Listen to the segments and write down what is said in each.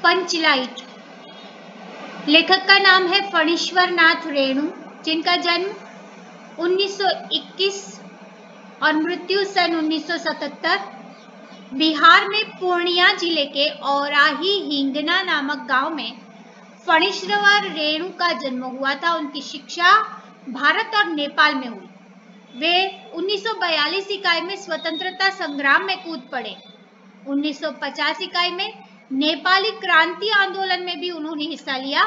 पंचलाइट। लेखक का नाम है फणीश्वर नाथ रेणु, जिनका जन्म 1921 और मृत्यु सन 1977 बिहार में पूर्णिया जिले के औराही हिंगना नामक गांव में फणीश्वर रेणु का जन्म हुआ था। उनकी शिक्षा भारत और नेपाल में हुई। वे 1942 इकाई में स्वतंत्रता संग्राम में कूद पड़े। 1950 इकाई में नेपाली क्रांति आंदोलन में भी उन्होंने हिस्सा लिया।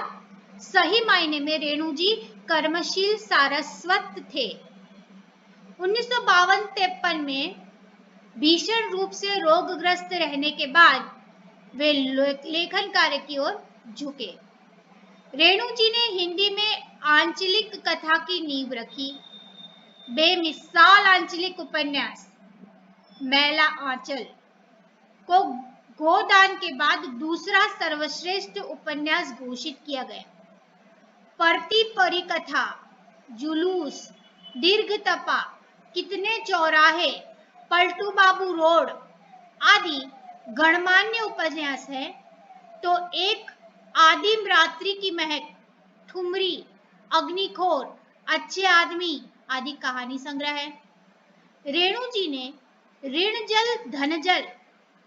सही मायने में रेणु जी कर्मशील सारस्वत थे। 1952-53 में भीषण रूप से रोगग्रस्त रहने के बाद वे लेखन कार्य की ओर झुके। रेणु जी ने हिंदी में आंचलिक कथा की नींव रखी। बेमिसाल आंचलिक उपन्यास मैला आंचल को गोदान के बाद दूसरा सर्वश्रेष्ठ उपन्यास घोषित किया गया। परती परिकथा, जुलूस, दीर्घ तपा, कितने चौराहे, पलटू बाबू रोड आदि गणमान्य उपन्यास है। तो एक आदिम रात्रि की महक, ठुमरी, अग्निखोर, अच्छे आदमी आदि कहानी संग्रह है। रेणु जी ने ऋण जल धन जल,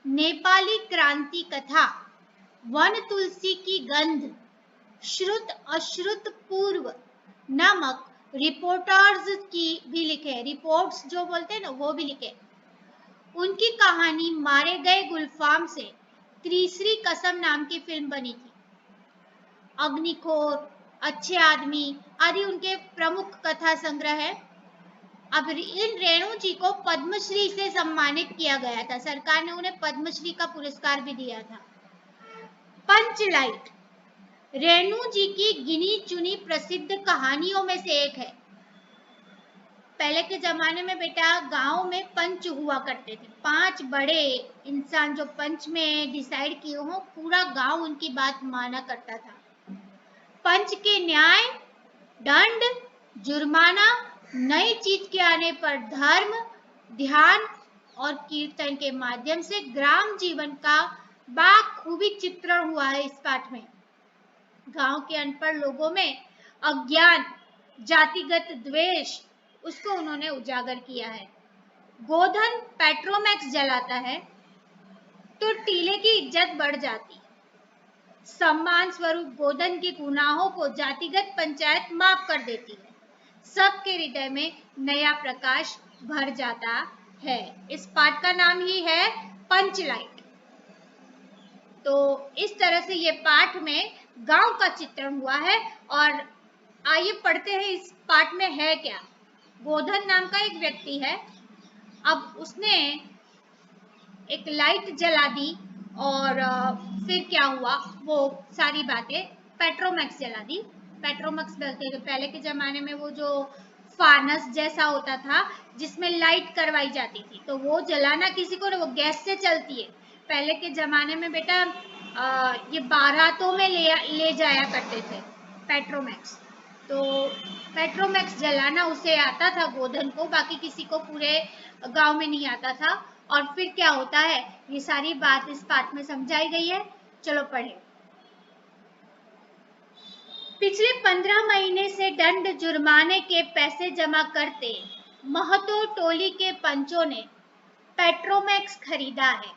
नेपाली क्रांति कथा, वन तुलसी की गंध, श्रुत अश्रुत पूर्व नामक रिपोर्टर्स की भी लिखे। रिपोर्ट्स जो बोलते हैं ना, वो भी लिखे। उनकी कहानी मारे गए गुलफाम से तीसरी कसम नाम की फिल्म बनी थी। अग्निखोर, अच्छे आदमी आदि उनके प्रमुख कथा संग्रह है। अब इन रेणु जी को पद्मश्री से सम्मानित किया गया था। सरकार ने उन्हें पद्मश्री का पुरस्कार भी दिया था। पंचलाइट रेणु जी की गिनी चुनी प्रसिद्ध कहानियों में से एक है। पहले के जमाने में बेटा गांव में पंच हुआ करते थे। 5 बड़े इंसान जो पंच में डिसाइड किए हो, पूरा गांव उनकी बात माना करता था। पंच के न्याय, दंड, जुर्माना, नई चीज के आने पर धर्म, ध्यान और कीर्तन के माध्यम से ग्राम जीवन का बाखूबी चित्रण हुआ है इस पाठ में। गांव के अनपढ़ लोगों में अज्ञान, जातिगत द्वेष, उसको उन्होंने उजागर किया है। गोधन पेट्रोमैक्स जलाता है तो टीले की इज्जत बढ़ जाती। सम्मान स्वरूप गोधन के गुनाहों को जातिगत पंचायत माफ कर देती है। सबके हृदय में नया प्रकाश भर जाता है। इस पाठ का नाम ही है पंचलाइट। तो इस तरह से ये पाठ में गांव का चित्रण हुआ है। और आइए पढ़ते हैं इस पाठ में है क्या। गोधन नाम का एक व्यक्ति है। अब उसने एक लाइट जला दी और फिर क्या हुआ वो सारी बातें। पेट्रोमैक्स जला दी। पेट्रोमैक्स बोलते थे पहले के जमाने में, वो जो फानस जैसा होता था जिसमें लाइट करवाई जाती थी, तो वो जलाना किसी को वो गैस से चलती है। पहले के जमाने में बेटा ये बारातों में ले जाया करते थे पेट्रोमैक्स। तो पेट्रोमैक्स जलाना उसे आता था गोधन को, बाकी किसी को पूरे गांव में नहीं आता था। और फिर क्या होता है ये सारी बात इस पाठ में समझाई गई है। चलो पढ़े। पिछले 15 महीने से दंड जुर्माने के पैसे जमा करते महतो टोली के पंचों ने पेट्रोमैक्स खरीदा है।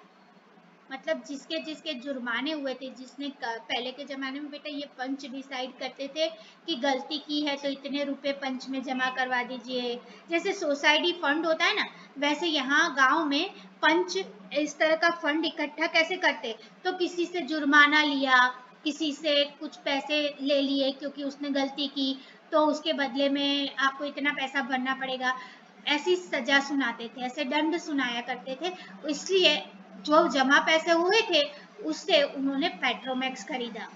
मतलब जिसके जिसके जुर्माने हुए थे, जिसने पहले के जमाने में बेटा ये पंच डिसाइड करते थे कि गलती की है तो इतने रुपए पंच में जमा करवा दीजिए। जैसे सोसाइटी फंड होता है ना, वैसे यहाँ गांव में पंच इस तरह का फंड इकट्ठा कैसे करते। तो किसी से जुर्माना लिया, किसी से कुछ पैसे ले लिए क्योंकि उसने गलती की, तो उसके बदले में आपको इतना पैसा भरना पड़ेगा। ऐसी सजा सुनाते थे, ऐसे दंड सुनाया करते थे। इसलिए जो जमा पैसे हुए थे उससे उन्होंने पेट्रोमैक्स खरीदा।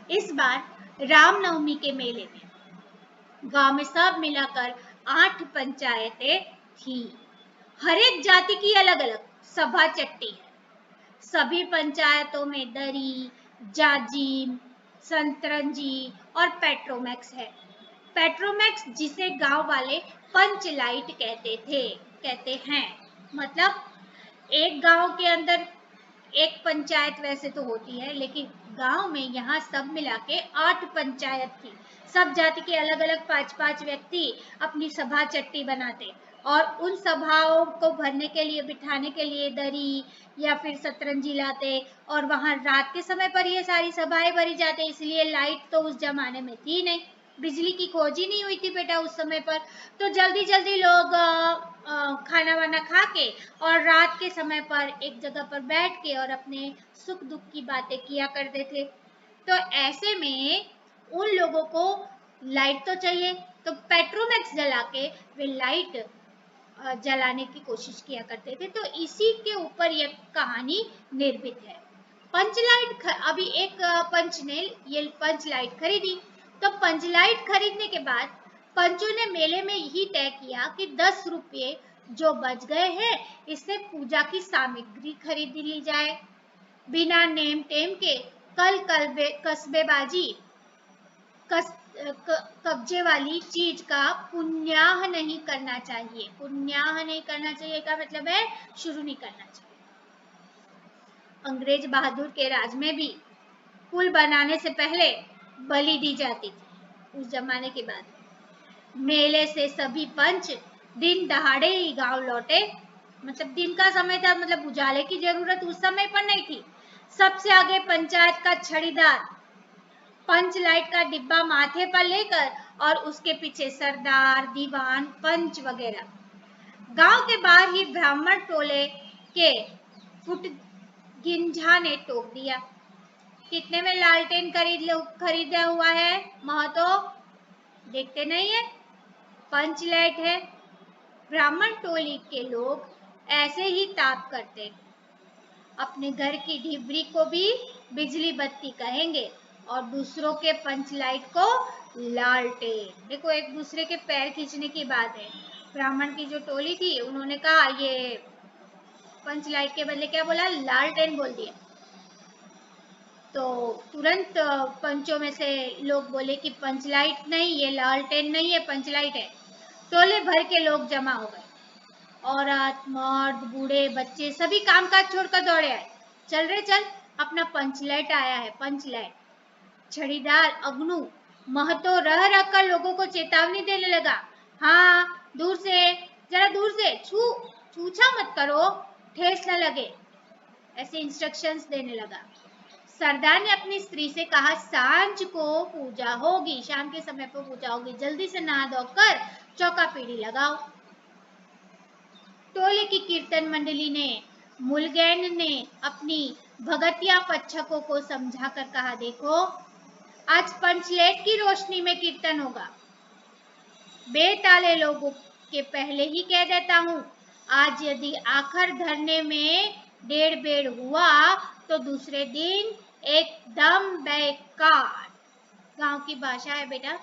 इस बार रामनवमी के मेले में गांव में सब मिलाकर 8 पंचायतें थी। हर एक जाति की अलग अलग सभा चट्टी है। सभी पंचायतों में दरी, जाजिम, संतरंजी और पेट्रोमैक्स है। पेट्रोमैक्स जिसे गांव वाले पंचलाइट कहते हैं। मतलब एक गांव के अंदर एक पंचायत वैसे तो होती है, लेकिन गांव में यहाँ सब मिला के 8 पंचायत थी। सब जाति के अलग अलग 5-5 व्यक्ति अपनी सभा चट्टी बनाते और उन सभाओं को भरने के लिए, बिठाने के लिए दरी या फिर सतरंजी लाते और वहां रात के समय पर ये सारी सभाएं भरी जाती। इसलिए लाइट तो उस जमाने में थी नहीं, बिजली की खोज ही नहीं हुई थी बेटा उस समय पर। तो जल्दी जल्दी लोग खाना वाना खा के और रात के समय पर एक जगह पर बैठ के और अपने सुख दुख की बातें किया करते थे। तो ऐसे में उन लोगों को लाइट तो चाहिए, तो पेट्रोमैक्स जला के वे लाइट जलाने की कोशिश किया करते थे। तो इसी के ऊपर यह कहानी निर्मित है। पंचलाइट, अभी एक पंच ने ये पंचलाइट खरीदी, तो पंचलाइट खरीदने के बाद पंचों ने मेले में यही तय किया कि 10 रुपये जो बच गए हैं इससे पूजा की सामग्री खरीद ली जाए। बिना नेम टेम के कस्बेबाजी कब्जे वाली चीज का पुण्याह नहीं करना चाहिए। पुण्याह नहीं करना चाहिए का मतलब है शुरू नहीं करना चाहिए। अंग्रेज बहादुर के राज में भी पुल बनाने से पहले बलि दी जाती थी। उस जमाने के बाद मेले से सभी पंच दिन दहाड़े ही गांव लौटे। मतलब दिन का समय था, मतलब उजाले की जरूरत उस समय पर नहीं थी। सबसे आगे पंचायत का छड़ीदार पंच लाइट का डिब्बा माथे पर लेकर और उसके पीछे सरदार, दीवान, पंच वगैरह। गांव के बाहर ही ब्राह्मण टोले के फुटगिंझा ने टोक दिया। कितने में लालटेन खरीदा हुआ है महतो? देखते नहीं है, पंच लाइट है। ब्राह्मण टोली के लोग ऐसे ही ताप करते, अपने घर की ढिबरी को भी बिजली बत्ती कहेंगे और दूसरों के पंच लाइट को लालटेन। देखो एक दूसरे के पैर खींचने की बात है। ब्राह्मण की जो टोली थी उन्होंने कहा ये पंच लाइट के बदले क्या बोला? लालटेन बोल दिया। तो तुरंत पंचों में से लोग बोले कि पंच लाइट नहीं, ये लालटेन नहीं है, पंच लाइट है। टोले भर के लोग जमा हो गए। औरत, मर्द, बूढ़े, बच्चे सभी कामकाज छोड़कर दौड़े आए। चल रे चल, अपना पंच लाइट आया है, पंच लाइट। छड़ीदार अग्नु महतो रह रख कर लोगों को चेतावनी देने लगा। हाँ, दूर से, जरा दूर से, छूछा मत करो, ठेस न लगे, ऐसे इंस्ट्रक्शंस देने लगा। सरदार ने अपनी स्त्री से कहा सांझ को पूजा होगी, शाम के समय पर पूजा होगी, जल्दी से नहा धोकर चौका पीढ़ी लगाओ। टोले की कीर्तन मंडली ने, मुलगैन ने अपनी भगतिया पच्छकों को समझाकर कहा देखो आज पंचलेट की रोशनी में कीर्तन होगा। बेताले लोगों के पहले ही कह देता हूँ, आज यदि आखिर धरने में 1.5 बेड़ हुआ तो दूसरे दिन एकदम बेकार। गांव की भाषा है बेटा,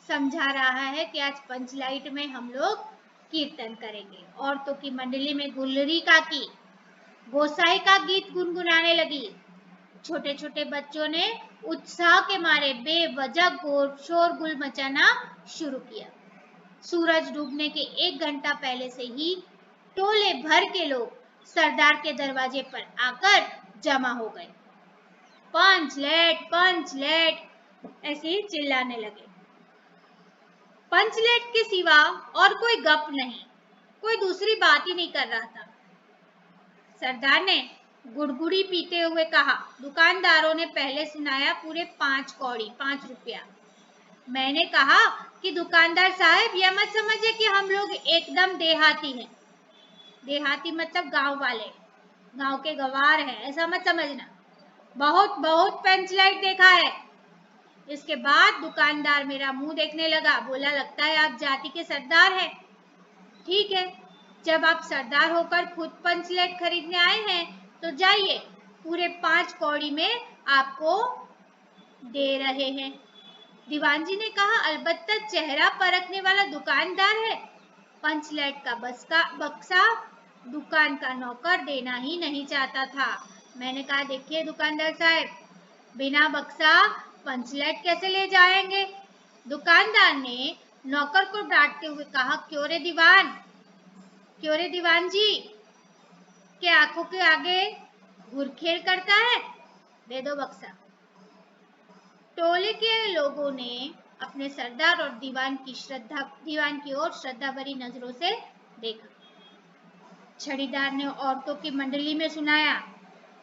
समझा रहा है कि आज पंचलाइट में हम लोग कीर्तन करेंगे। औरतों की मंडली में गुल्लरी काकी गोसाई का गीत गुनगुनाने लगी। छोटे छोटे बच्चों ने उत्साह के मारे बेवजह शोरगुल मचाना शुरू किया। सूरज डूबने के 1 घंटा पहले से ही टोले भर के लोग सरदार के दरवाजे पर आकर जमा हो गए। पंचलेट ऐसे ही चिल्लाने लगे। पंचलेट के सिवा और कोई गप नहीं, कोई दूसरी बात ही नहीं कर रहा था। सरदार ने गुड़गुड़ी पीते हुए कहा दुकानदारों ने पहले सुनाया पूरे 5 कौड़ी, 5 रुपया। मैंने कहा कि दुकानदार साहब यह मत समझिए कि हम लोग एकदम देहाती हैं। देहाती मतलब गांव वाले, गांव के गवार हैं, ऐसा मत समझना। बहुत बहुत पंचलाइट देखा है। इसके बाद दुकानदार मेरा मुंह देखने लगा, बोला लगता है आप जाति के सरदार हैं। ठीक है, जब आप सरदार होकर खुद पंचलेट खरीदने आए हैं तो जाइए, पूरे 5 कौड़ी में आपको दे रहे हैं। दीवान जी ने कहा अलबत्ता चेहरा परखने वाला दुकानदार है। पंचलेट का बक्सा दुकान का नौकर देना ही नहीं चाहता था। मैंने कहा देखिए दुकानदार साहब, बिना बक्सा पंचलेट कैसे ले जाएंगे? दुकानदार ने नौकर को डांटते हुए कहा क्यों रे दीवान जी, क्या आंखों के आगे घुरखेल करता है? दे दो बक्सा। टोले के लोगों ने अपने सरदार और दीवान की ओर श्रद्धा भरी नजरों से देखा। छड़ीदार ने औरतों की मंडली में सुनाया।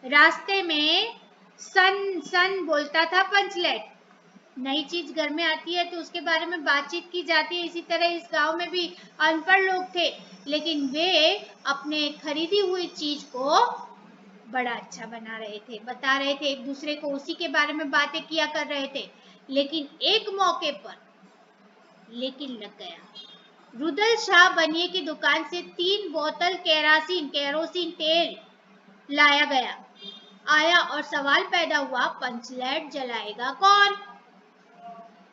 रास्ते में सन सन बोलता था पंचलेट। नई चीज घर में आती है तो उसके बारे में बातचीत की जाती है। इसी तरह इस गांव में भी अनपढ़ लोग थे, लेकिन वे अपने खरीदी हुई चीज को बड़ा अच्छा बना रहे थे, बता रहे थे, एक दूसरे को उसी के बारे में बातें किया कर रहे थे। लेकिन एक मौके पर लेकिन लग गया। रुदल शाह बनिए की दुकान से 3 बोतल केरोसिन तेल लाया गया। आया और सवाल पैदा हुआ, पंचलेट जलाएगा कौन?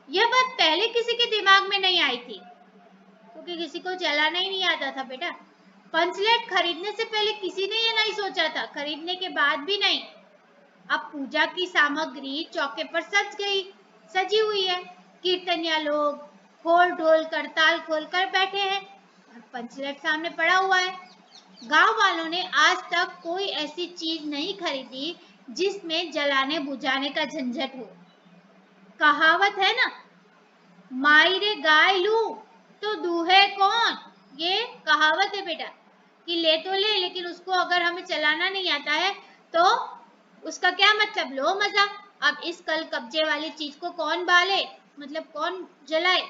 यह बात पहले किसी के दिमाग में नहीं आई थी, क्योंकि किसी को जलाना ही नहीं आता था बेटा। पंचलेट खरीदने से पहले किसी ने ये नहीं सोचा था, खरीदने के बाद भी नहीं। अब पूजा की सामग्री चौके पर सजी हुई है। कीर्तनिया लोग खोल ढोल करताल खोल कर बैठे हैं और पंचलेट सामने पड़ा हुआ है। गांव वालों ने आज तक कोई ऐसी चीज नहीं खरीदी जिसमें जलाने बुझाने का झंझट हो। कहावत है ना, मायरे गाय लू तो दूहे कौन। ये कहावत है बेटा कि ले तो ले, लेकिन उसको अगर हमें चलाना नहीं आता है तो उसका क्या मतलब, लो मजा। अब इस कल कब्जे वाली चीज को कौन बाले, मतलब कौन जलाए।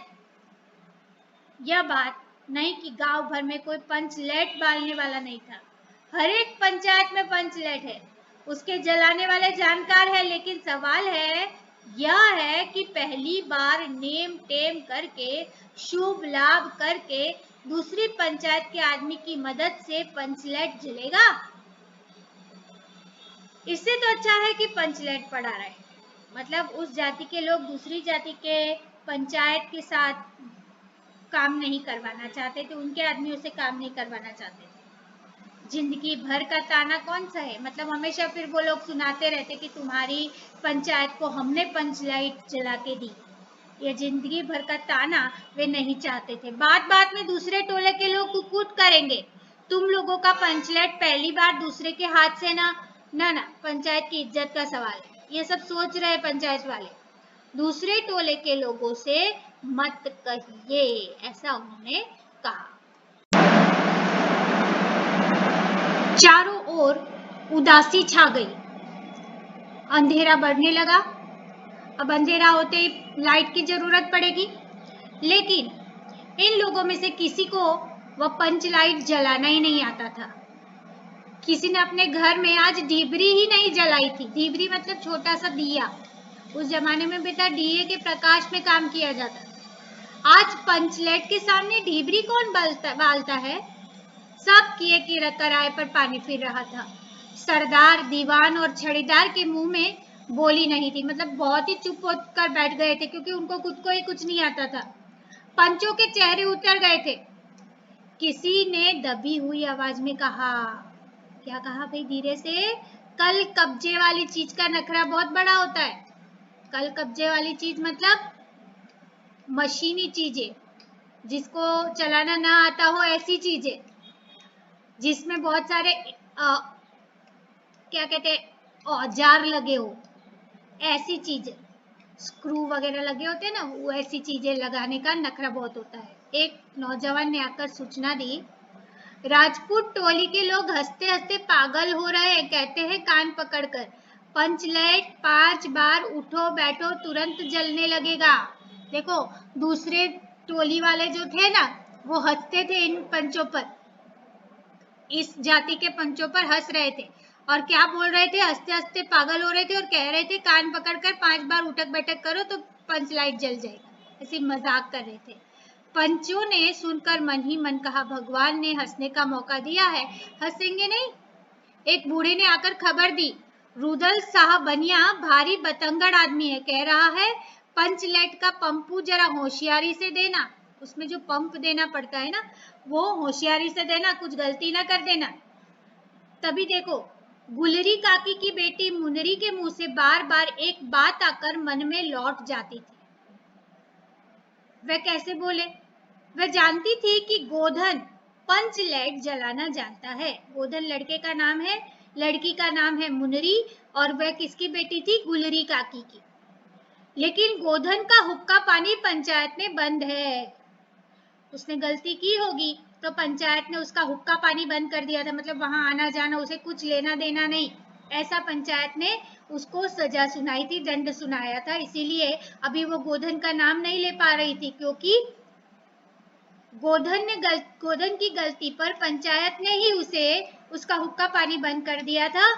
यह बात नहीं कि गांव भर में कोई पंचलेट बालने वाला नहीं था। हर एक पंचायत में पंचलेट है, उसके जलाने वाले जानकार है। लेकिन सवाल यह है कि पहली बार नेम टेम करके, शुभ लाभ करके दूसरी पंचायत के आदमी की मदद से पंचलेट जलेगा। इससे तो अच्छा है कि पंचलेट पड़ा रहे। मतलब उस जाति के लोग दूसरी जाति के पंचायत के साथ काम नहीं करवाना चाहते थे, उनके आदमियों से काम नहीं करवाना चाहते थे। जिंदगी भर का ताना कौन सा है, मतलब हमेशा फिर वो लोग सुनाते रहते कि तुम्हारी पंचायत को हमने पंचलाइट जला के दी। ये जिंदगी भर का ताना वे नहीं चाहते थे। बात बात में दूसरे टोले के लोग कुकूट करेंगे, तुम लोगों का पंचलेट पहली बार दूसरे के हाथ से ना, पंचायत की इज्जत का सवाल है। ये सब सोच रहे पंचायत वाले। दूसरे टोले के लोगों से मत कहिए, ऐसा उन्होंने कहा। चारों ओर उदासी छा गई। अंधेरा बढ़ने लगा। अब अंधेरा होते ही लाइट की जरूरत पड़ेगी, लेकिन इन लोगों में से किसी को वह पंच लाइट जलाना ही नहीं आता था। किसी ने अपने घर में आज ढिबरी ही नहीं जलाई थी। ढिबरी मतलब छोटा सा दिया। उस जमाने में बेटा दिए के प्रकाश में काम किया जाता। आज पंचलेट के सामने ढिबरी कौन बालता है। सब किए किराए पर पानी फिर रहा था। सरदार, दीवान और छड़ीदार के मुंह में बोली नहीं थी, मतलब बहुत ही चुप होकर बैठ गए थे, क्योंकि उनको खुद को ही कुछ नहीं आता था। पंचों के चेहरे उतर गए थे। किसी ने दबी हुई आवाज में कहा, क्या कहा भाई धीरे से, कल कब्जे वाली चीज का नखरा बहुत बड़ा होता है। कल कब्जे वाली चीज मतलब मशीनी चीजें, जिसको चलाना ना आता हो, ऐसी चीजें जिसमें बहुत सारे क्या कहते हैं औजार लगे हो, ऐसी चीजें, स्क्रू वगैरह लगे होते हैं ना, वो ऐसी चीजें लगाने का नखरा बहुत होता है। एक नौजवान ने आकर सूचना दी। राजपूत टोली के लोग हंसते हंसते पागल हो रहे हैं, कहते हैं कान पकड़कर, पंचलेट 5 बार उठो बैठो तुरंत जलने लगेगा। देखो दूसरे टोली वाले जो थे ना, वो हंसते थे इन पंचों पर, इस जाति के पंचों पर हंस रहे थे और क्या बोल रहे थे, हंसते हंसते पागल हो रहे थे और कह रहे थे कान पकड़कर 5 बार उठक बैठक करो तो पंचलाइट जल जाएगा। ऐसे मजाक कर रहे थे। पंचों ने सुनकर मन ही मन कहा, भगवान ने हंसने का मौका दिया है, हंसेंगे नहीं। एक बूढ़े ने आकर खबर दी, रुदल शाह बनिया भारी बतंगड़ आदमी है, कह रहा है पंचलेट का पंपू जरा होशियारी से देना। उसमें जो पंप देना पड़ता है ना, वो होशियारी से देना, कुछ गलती ना कर देना। तभी देखो गुलरी काकी की बेटी मुनरी के मुंह से बार बार एक बात आकर मन में लौट जाती थी। वह कैसे बोले, वह जानती थी कि गोधन पंचलेट जलाना जानता है। गोधन लड़के का नाम है, लड़की का नाम है मुनरी, और वह किसकी बेटी थी, गुलरी काकी की। लेकिन गोधन का हुक्का पानी पंचायत में बंद है। उसने गलती की होगी तो पंचायत ने उसका हुक्का पानी बंद कर दिया था, मतलब वहां आना जाना उसे कुछ लेना देना नहीं, ऐसा पंचायत ने उसको सजा सुनाई थी, दंड सुनाया था। इसीलिए अभी वो गोधन का नाम नहीं ले पा रही थी, क्योंकि गोधन की गलती पर पंचायत ने ही उसे उसका हुक्का पानी बंद कर दिया था।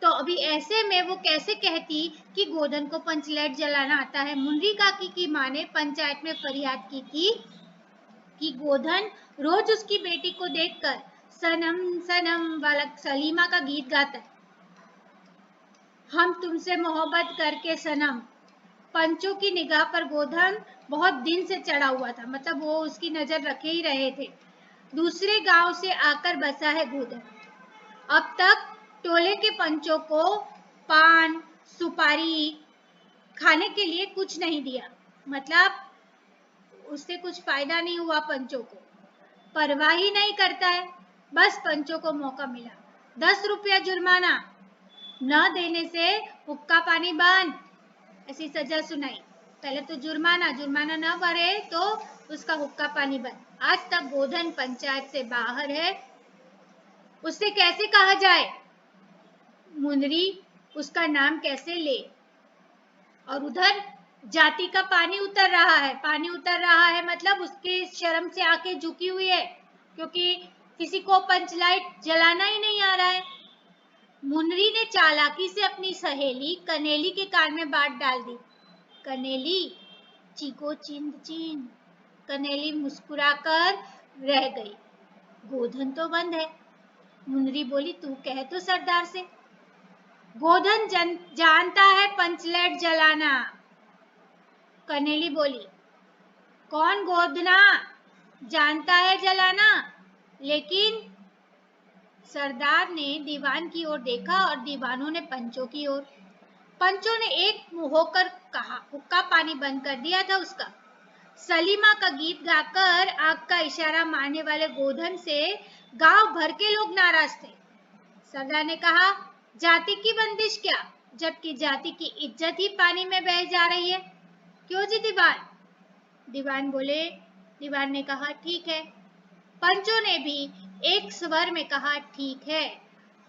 तो अभी ऐसे में वो कैसे कहती कि गोधन को पंचलेट जलाना आता है। मुनरी काकी की माँ ने पंचायत में फरियाद की थी कि गोधन रोज उसकी बेटी को देखकर सनम सनम वाला सलीमा का गीत गाता है। हम तुमसे मोहब्बत करके सनम। पंचों की निगाह पर गोधन बहुत दिन से चढ़ा हुआ था, मतलब वो उसकी नजर रखे ही रहे थे। दूसरे गांव से आकर बसा है गोधन। अब तक टोले के पंचों को पान सुपारी खाने के लिए कुछ नहीं दिया, मतलब उससे कुछ फायदा नहीं हुआ पंचों को। परवाह ही नहीं करता है, बस पंचों को मौका मिला 10 रुपया जुर्माना, न देने से हुक्का पानी बंद, ऐसी सजा सुनाई। पहले तो जुर्माना न भरे तो उसका हुक्का पानी बंद। आज तक गोधन पंचायत से बाहर है, उससे कैसे कहा जाए मुनरी उसका नाम कैसे ले। और उधर जाति का पानी उतर रहा है, मतलब उसके शर्म से आंखें झुकी हुई है, क्योंकि किसी को पंचलाइट जलाना ही नहीं आ रहा है। मुनरी ने चालाकी से अपनी सहेली कनेली के कान में बात डाल दी। कनेली चीको चिंद चिंद। कनेली मुस्कुराकर रह गई। गोधन तो बंद है। मुनरी बोली, तू कह तो सरदार से। गोधन जानता है पंचलेट जलाना। कनेली बोली, कौन गोधना जानता है जलाना। लेकिन सरदार ने दीवान की ओर देखा और दीवानों ने पंचों की ओर। पंचों ने एक मुंह होकर कहा, हुक्का पानी बंद कर दिया था उसका। सलीमा का गीत गाकर आग का इशारा मारने वाले गोधन से गांव भर के लोग नाराज थे। सरदार ने कहा, जाति की बंदिश क्या, जबकि जाति की इज्जत ही पानी में बह जा रही है। क्यों जी दीवान? दीवान ने कहा, ठीक है। पंचों ने भी एक स्वर में कहा, ठीक है,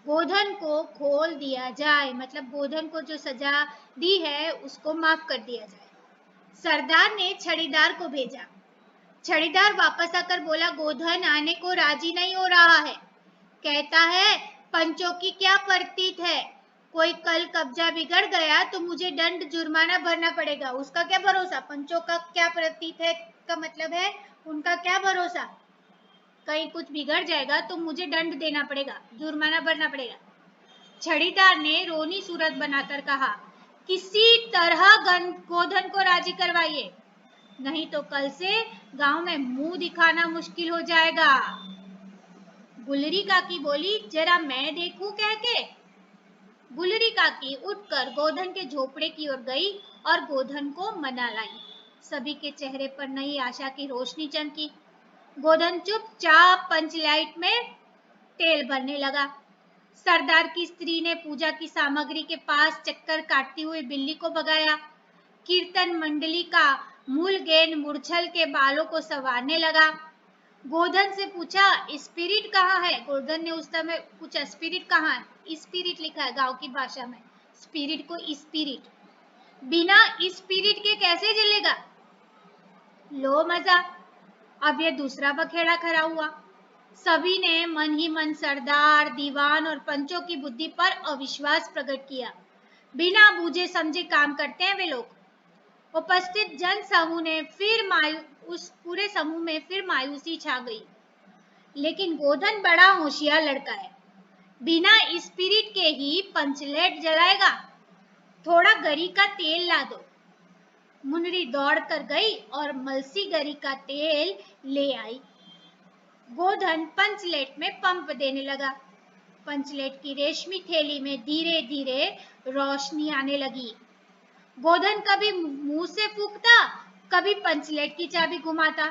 गोधन को खोल दिया जाए, मतलब गोधन को जो सजा दी है उसको माफ कर दिया जाए। सरदार ने छड़ीदार को भेजा। छड़ीदार वापस आकर बोला, गोधन आने को राजी नहीं हो रहा है, कहता है पंचों की क्या प्रतीत है, कोई कल कब्जा बिगड़ गया तो मुझे दंड जुर्माना भरना पड़ेगा। उसका क्या भरोसा, पंचों का क्या प्रतीत है का मतलब है उनका क्या भरोसा, कहीं कुछ बिगड़ जाएगा तो मुझे दंड देना पड़ेगा, जुर्माना भरना पड़ेगा। छड़ीदार ने रोनी सूरत बनाकर कहा, किसी तरह गोधन को राजी करवाइए, नहीं तो कल से गांव में मुंह दिखाना मुश्किल हो जाएगा। गुलरी काकी बोली, जरा मैं देखूं कह के। गुलरी काकी उठकर गोधन के झोपड़े की ओर गई और गोधन को मना लाई। सभी के चेहरे पर नई आशा की रोशनी चमकी। गोधन चुपचाप पंचलाइट में तेल भरने लगा। सरदार की स्त्री ने पूजा की सामग्री के पास चक्कर काटती हुई बिल्ली को भगाया। कीर्तन मंडली का मूल गेन मूर्छल के बालों को संवारने लगा। गोधन से पूछा, स्पिरिट कहाँ है? गोधन ने उस समय पूछा, स्पिरिट कहाँ है? स्पिरिट लिखा है गांव की भाषा में, स्पिरिट को स्पिरिट, बिना स्पिरिट के कैसे जलेगा? लो मजा, अब ये दूसरा बखेड़ा खड़ा हुआ। सभी ने मन ही मन सरदार, दीवान और पंचों की बुद्धि पर अविश्वास प्रकट किया। बिना बूझे समझे काम करते हैं वे लोग। उपस्थित जन समूह ने उस पूरे समूह में फिर मायूसी छा गई। लेकिन गोधन बड़ा होशियार लड़का है, बिना स्पिरिट के ही पंचलेट जलाएगा। थोड़ा गरी का तेल ला दो। मुनरी दौड़ कर गई और मलसी गरी का तेल ले आई। गोधन पंचलेट में पंप देने लगा। पंचलेट की रेशमी थैली में धीरे धीरे रोशनी आने लगी। गोधन कभी मुंह से फूंकता, कभी पंचलेट की चाबी घुमाता।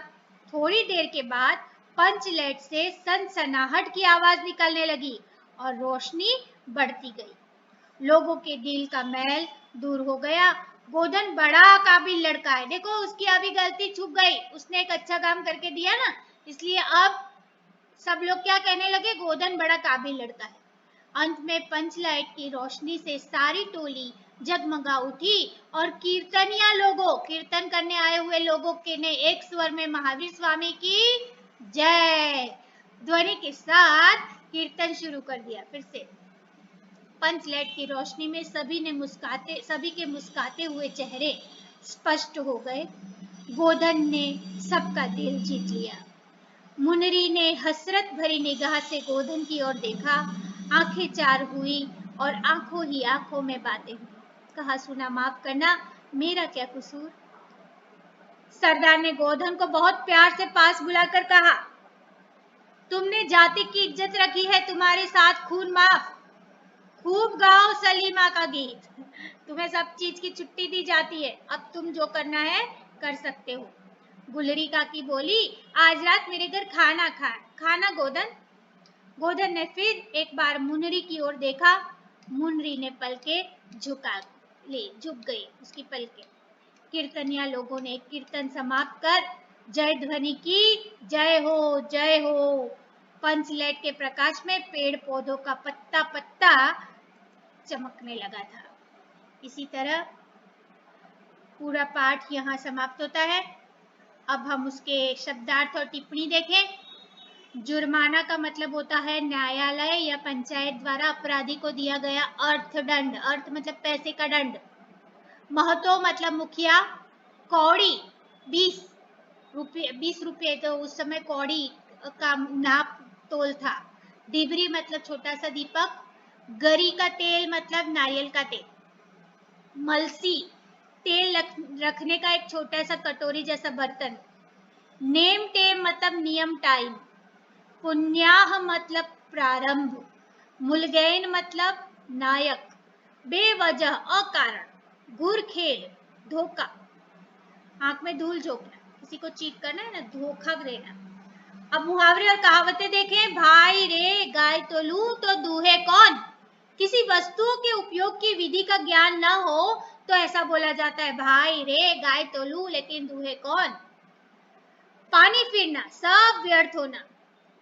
थोड़ी देर के बाद पंचलेट से सनसनाहट की आवाज निकलने लगी और रोशनी बढ़ती गई। लोगों के दिल का मैल दूर हो गया गोधन बड़ा काबिल लड़का है। देखो उसकी अभी गलती छुप गई, उसने एक अच्छा काम करके दिया ना, इसलिए अब सब लोग क्या कहने लगे, गोधन बड़ा काबिल लड़का है। अंत में पंचलाइट की रोशनी से सारी टोली जगमगा उठी और कीर्तनिया लोगों, कीर्तन करने आए हुए लोगों के ने एक स्वर में महावीर स्वामी की जय ध्वनि के साथ कीर्तन शुरू कर दिया। फिर से पंचलाइट की रोशनी में सभी के मुस्कुराते हुए चेहरे स्पष्ट हो गए। गोधन ने सबका दिल जीत लिया। मुनरी ने हसरत भरी निगाह से गोधन की ओर देखा, आंखें चार हुई और आंखों ही आंखों में बातें हुई। कहा, सुना माफ करना, मेरा क्या कसूर। सरदार ने गोधन को बहुत प्यार से पास बुलाकर कहा, तुमने जाति की इज्जत रखी है, तुम्हारे साथ खून माफ। खूब गाओ सलीमा का गीत, तुम्हें सब चीज की छुट्टी दी जाती है, अब तुम जो करना है कर सकते हो। गुलरी काकी बोली, आज रात मेरे घर खाना गोधन। गोधन ने फिर एक बार मुनरी की ओर देखा। मुनरी ने पलके झुक गई उसकी पलके। कीर्तनिया लोगों ने कीर्तन समाप्त कर जय ध्वनि की। जय हो जय हो। पंचलाइट के प्रकाश में पेड़ पौधों का पत्ता पत्ता चमकने लगा था। इसी तरह पूरा पाठ यहाँ समाप्त होता है। अब हम उसके शब्दार्थ और टिप्पणी देखें। जुर्माना का मतलब होता है न्यायालय या पंचायत द्वारा अपराधी को दिया गया अर्थदंड। अर्थ मतलब पैसे का दंड। महतो मतलब मुखिया। कौड़ी 20 रुपये, तो उस समय कौड़ी का नाप तोल था। डिबरी मतलब छोटा सा दीपक। गरी का तेल मतलब नारियल का तेल। मलसी तेल रखने का एक छोटा सा कटोरी जैसा बर्तन। नेम टेम मतलब नियम टाइम। पुण्याह मतलब प्रारंभ। मुलगैन मतलब नायक। बेवजह अकारण। गुरखेल धोखा। आंख में धूल झोंकना, किसी को चीट करना है ना, धोखा देना। अब मुहावरे और कहावतें देखें। भाई रे गाय तो लूं तो दूहे कौन। किसी वस्तु के उपयोग की विधि का ज्ञान न हो तो ऐसा बोला जाता है, भाई रे गाय तो लूं लेकिन दूहे कौन। पानी फिरना सब व्यर्थ होना।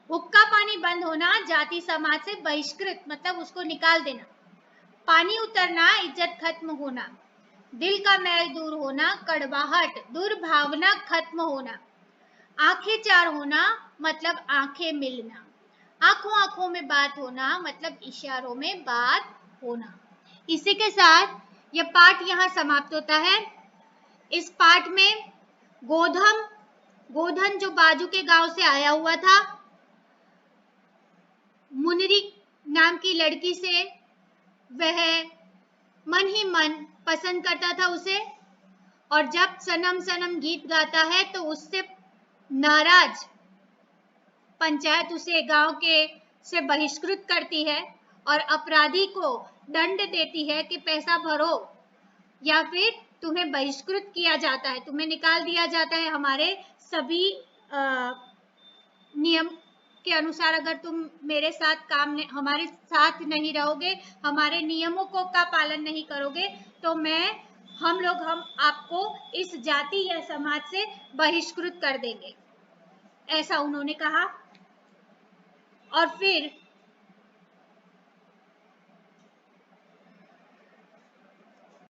हुक्का पानी बंद होना, जाति समाज से बहिष्कृत मतलब उसको निकाल देना। पानी उतरना, इज्जत खत्म होना। दिल का मैल दूर होना, कड़वाहट दुर्भावना खत्म होना। आंखें चार होना मतलब आंखें मिलना। आंखों आंखों में बात होना मतलब इशारों में बात होना। इसी के साथ यह पाठ यहाँ समाप्त होता है। इस पाठ में गोधन जो बाजू के गांव से आया हुआ था, मुनरी नाम की लड़की से वह मन ही मन पसंद करता था उसे, और जब सनम सनम गीत गाता है तो उससे नाराज पंचायत उसे गांव के से बहिष्कृत करती है और अपराधी को दंड देती है कि पैसा भरो या फिर तुम्हें बहिष्कृत किया जाता है, तुम्हें निकाल दिया जाता है। हमारे सभी नियम के अनुसार अगर तुम मेरे साथ हमारे साथ नहीं रहोगे, हमारे नियमों का पालन नहीं करोगे, तो हम आपको इस जाति या समाज से बहिष्कृत कर देंगे, ऐसा उन्होंने कहा। और फिर